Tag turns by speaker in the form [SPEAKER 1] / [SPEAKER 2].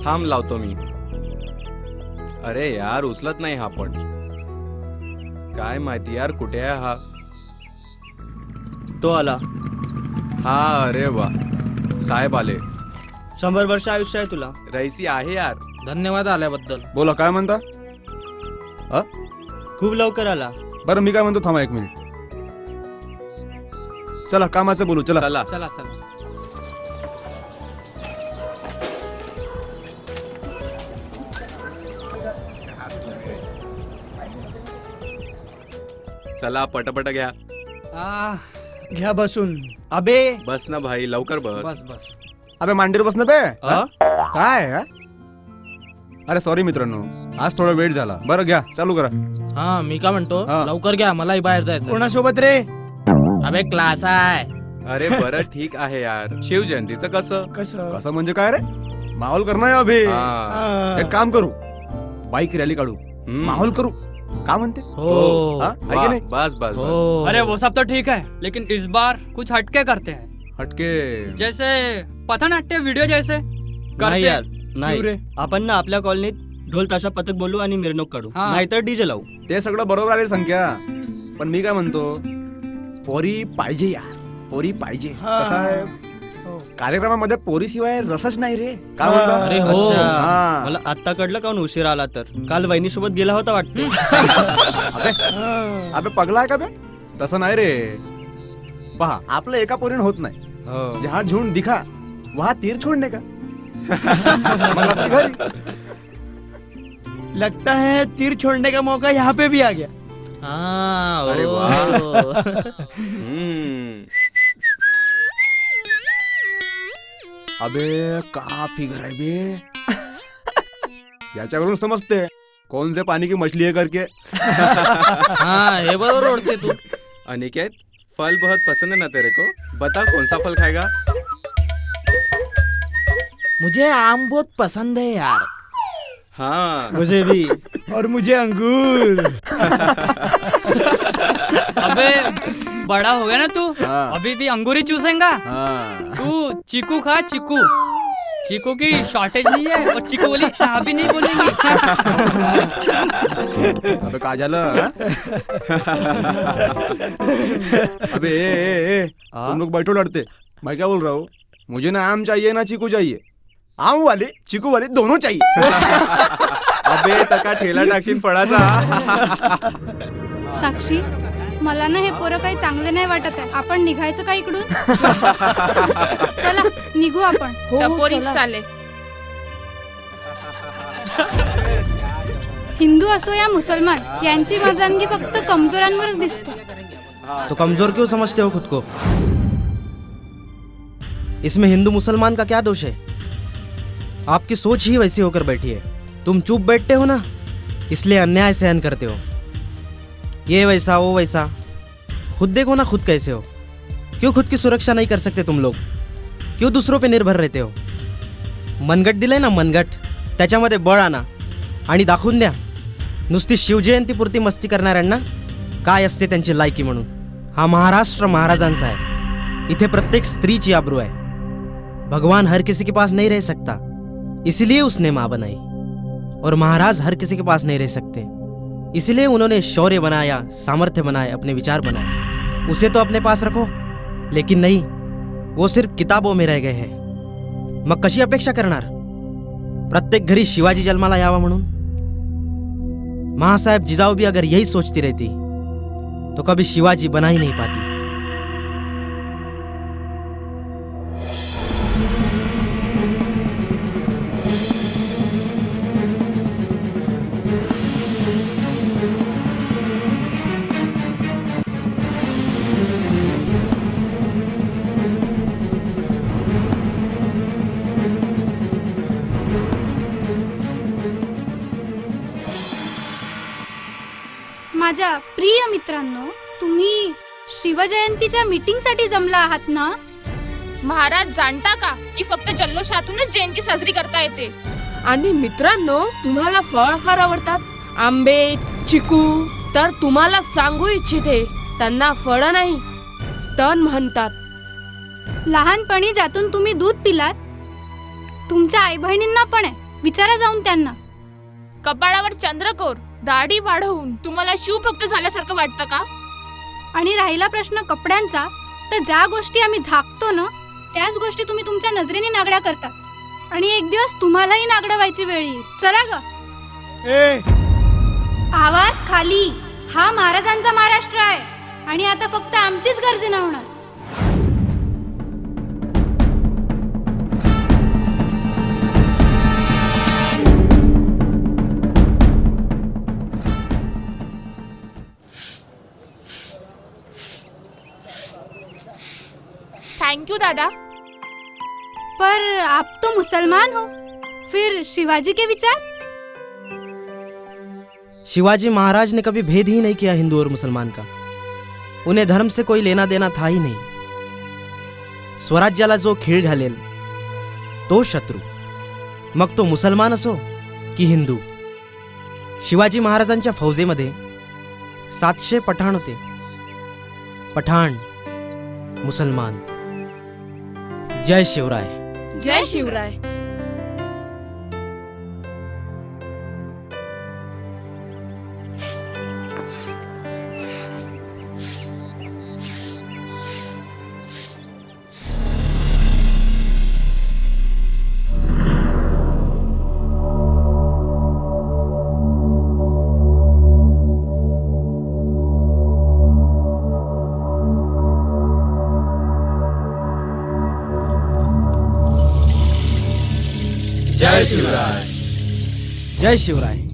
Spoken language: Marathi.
[SPEAKER 1] थांब लावतो मी. अरे यार उचलत नाही हा पण. काय माहिती यार कुठे आहे हा.
[SPEAKER 2] तो आला.
[SPEAKER 1] हा अरे वा साहेब आले.
[SPEAKER 2] 100 वर्ष आयुष्य आहे तुला.
[SPEAKER 1] रईसी आहे यार.
[SPEAKER 3] धन्यवाद आल्याबद्दल.
[SPEAKER 4] बोला काय म्हणता.
[SPEAKER 2] खूप लवकर आला.
[SPEAKER 4] बरं मी काय म्हणतो थांबा 1 मिनिट. चला कामाचं बोलू. चला
[SPEAKER 1] चला
[SPEAKER 3] चला चला.
[SPEAKER 1] चला पटपट घ्या.
[SPEAKER 2] घ्या बसून. अबे
[SPEAKER 1] बस ना भाई लवकर बस.
[SPEAKER 3] बस बस.
[SPEAKER 4] अबे मांडीवर बस ना बे. काय अरे सॉरी मित्रांनो आज थोडा वेळ झाला. बरं घ्या चालू करा.
[SPEAKER 3] हा मी काय म्हणतो
[SPEAKER 4] हा.
[SPEAKER 3] लवकर घ्या मलाही बाहेर जायचं.
[SPEAKER 2] कोणासोबत रे?
[SPEAKER 3] अबे क्लास आहे.
[SPEAKER 1] अरे बरं ठीक आहे यार. शिवजयंतीचं कसं.
[SPEAKER 4] कसं म्हणजे काय रे. माहोल करणार आहे अभि.
[SPEAKER 1] हा.
[SPEAKER 4] एक काम करू बाईक रॅली काढू.
[SPEAKER 1] हम्म.
[SPEAKER 4] माहोल करू. का म्हणते
[SPEAKER 3] हो
[SPEAKER 4] हा? आहे की
[SPEAKER 1] वाह,
[SPEAKER 4] नाही.
[SPEAKER 1] बस बस बस.
[SPEAKER 3] हो.
[SPEAKER 5] अरे वो सब तो ठीक है, लेकिन इस बार कुछ हटके करते हैं,
[SPEAKER 4] हटके.
[SPEAKER 5] जैसे पथनाट्य वीडियो जैसे
[SPEAKER 2] नाही
[SPEAKER 5] करते
[SPEAKER 2] यार
[SPEAKER 5] हैं।
[SPEAKER 2] नाही.
[SPEAKER 4] क्यों रे?
[SPEAKER 2] आपण ना आपल्या कॉलनीत ढोल ताशा पथक बोलू आणि मिरवणूक काढू.
[SPEAKER 5] हा.
[SPEAKER 2] नाहीतर डीजे लावू.
[SPEAKER 4] ते सगळं बरोबर आहे संख्या. पण मी काय म्हणतो पोरी पाहिजे यार. पोरी पाहिजे. कसं आहे कार्यक्रमामध्ये पोरी शिवाय रसच नाही रे. काय म्हणता?
[SPEAKER 3] अरे हो.
[SPEAKER 2] अच्छा.
[SPEAKER 4] हा.
[SPEAKER 2] मला आत्ता कळलं काऊन उशीर आला तर. काल वहिनी सोबत गेला होता वाटतं.
[SPEAKER 4] अबे पगला आहे का बे. तसं नाही रे. पहा आपलं एका पोरीन होत नाही.
[SPEAKER 2] हो.
[SPEAKER 4] जहा झुंड दिखा वहा तीर छोड़ने का. मग आपली घरी.
[SPEAKER 2] लगता है तीर छोड़ने का मौका यहाँ पे भी आ गया.
[SPEAKER 3] हा,
[SPEAKER 1] अरे
[SPEAKER 3] ओ.
[SPEAKER 1] वाह. हम्म.
[SPEAKER 4] अबे का फिगर आहे बे. याच्यावरून समजते कौन से पानी की मछली है करके.
[SPEAKER 3] हा हे बरोबर ओळखते तू.
[SPEAKER 1] अनिकेत फल बहुत पसंद है ना तेरे को. बता कौन सा फल खाएगा.
[SPEAKER 3] मुझे आम बहुत पसंद है यार.
[SPEAKER 1] हाँ
[SPEAKER 2] मुझे भी. और मुझे अंगूर.
[SPEAKER 5] अबे बड़ा हो गया ना तू,
[SPEAKER 4] हाँ.
[SPEAKER 5] अभी भी अंगूर ही चूसेगा.
[SPEAKER 4] हाँ.
[SPEAKER 5] तू चीकू खा, चीकू. चीकू की शॉर्टेज नहीं है और चीकू बोली अभी नहीं बोलेंगी.
[SPEAKER 4] अबे का झालं हा? अबे ए, तुम लोग बैठो लड़ते. मैं क्या बोल रहा हूँ मुझे ना आम चाहिए ना चीकू चाहिए. आम वाले चीकू वाले दोनों चाहिए.
[SPEAKER 1] अबे तका ठेला टाकशील फळाचा.
[SPEAKER 6] साक्षी मला ना हे पोरं काही चांगले नाही वाटत आहे. आपण निघायचं का इकडून. चला निघू आपण.
[SPEAKER 7] टपोरी साले.
[SPEAKER 6] हिंदू असो या मुसलमान यांची मर्दानगी फक्त कमजोरांवरच दिसते.
[SPEAKER 3] तो कमजोर क्यों समझते हो खुद को. इसमें हिंदू मुसलमान का क्या दोष है. आपकी सोच ही वैसी होकर बैठी है. तुम चुप बैठते हो ना इसलिए अन्याय सहन करते हो. ये वैसा वो वैसा. खुद देखो ना खुद कैसे हो. क्यों खुद की सुरक्षा नहीं कर सकते तुम लोग. क्यों दूसरों पे निर्भर रहते हो. मनगट दिलंय ना मनगट त्याच्यामध्ये बळ आणा आणि दाखवून द्या नुसती शिवजयंतीपुरती मस्ती करणाऱ्यांना काय असते त्यांची लायकी म्हणून. हा महाराष्ट्र महाराजांचा आहे. इथे प्रत्येक स्त्रीची आबरू आहे. भगवान हर किसी के पास नहीं रह सकता इसलिए उसने माँ बनाई. और महाराज हर किसी के पास नहीं रह सकते इसलिए उन्होंने शौर्य बनाया, सामर्थ्य बनाए, अपने विचार बनाए. उसे तो अपने पास रखो. लेकिन नहीं वो सिर्फ किताबों में रह गए हैं. मग कशी अपेक्षा करणार प्रत्येक घरी शिवाजी जन्माला यावा म्हणून. महासाहेब जिजाऊ भी अगर यही सोचती रहती तो कभी शिवाजी बना ही नहीं पाती.
[SPEAKER 6] माझ्या प्रिय मित्रांनो तुम्ही शिवजयंतीच्या मीटिंग साठी जमला आहात ना.
[SPEAKER 7] महाराज जाणता का की फक्त जल्लोषातूनच जयंती साजरी करता येते.
[SPEAKER 8] आणि मित्रांनो तुम्हाला फळ फार आवडतात. आंबे चिकू. तर तुम्हाला सांगू इच्छिते त्यांना फळ नाही स्तन म्हणतात.
[SPEAKER 6] लहानपणी ज्यातून तुम्ही दूध पिलात तुमच्या आई बहिणींना पण आहे. विचारा जाऊन त्यांना.
[SPEAKER 7] कपाळावर चंद्रकोर, दाढी वाढवून तुम्हाला शिवभक्त झाल्यासारखं वाटतं का?
[SPEAKER 6] आणि राहिला प्रश्न कपड्यांचा, तर ज्या गोष्टी आम्ही झाकतो ना त्याच गोष्टी तुम्ही तुमच्या नजरेने नागड्या करता. आणि एक दिवस तुम्हालाही नागडं व्हायची वेळ येईल. चला ग. आवाज खाली. हा महाराजांचा महाराष्ट्र आहे आणि आता फक्त आमचीच गर्जना होणार.
[SPEAKER 7] थँक यू दादा.
[SPEAKER 6] पर आप तो मुसलमान हो, फिर शिवाजी के विचार?
[SPEAKER 3] शिवाजी महाराज ने कभी भेद ही नहीं किया हिंदू और मुसलमान का. उन्हें धर्म से कोई लेना देना था ही नहीं. स्वराज्याला जो खीळ घालेल तो शत्रू, मग तो मुसलमान असो की हिंदू. शिवाजी महाराजांच्या फौजेमध्ये 700 पठाण होते. पठाण, मुसलमान. जय शिवराय.
[SPEAKER 8] जय शिवराय.
[SPEAKER 3] जय शिवराय.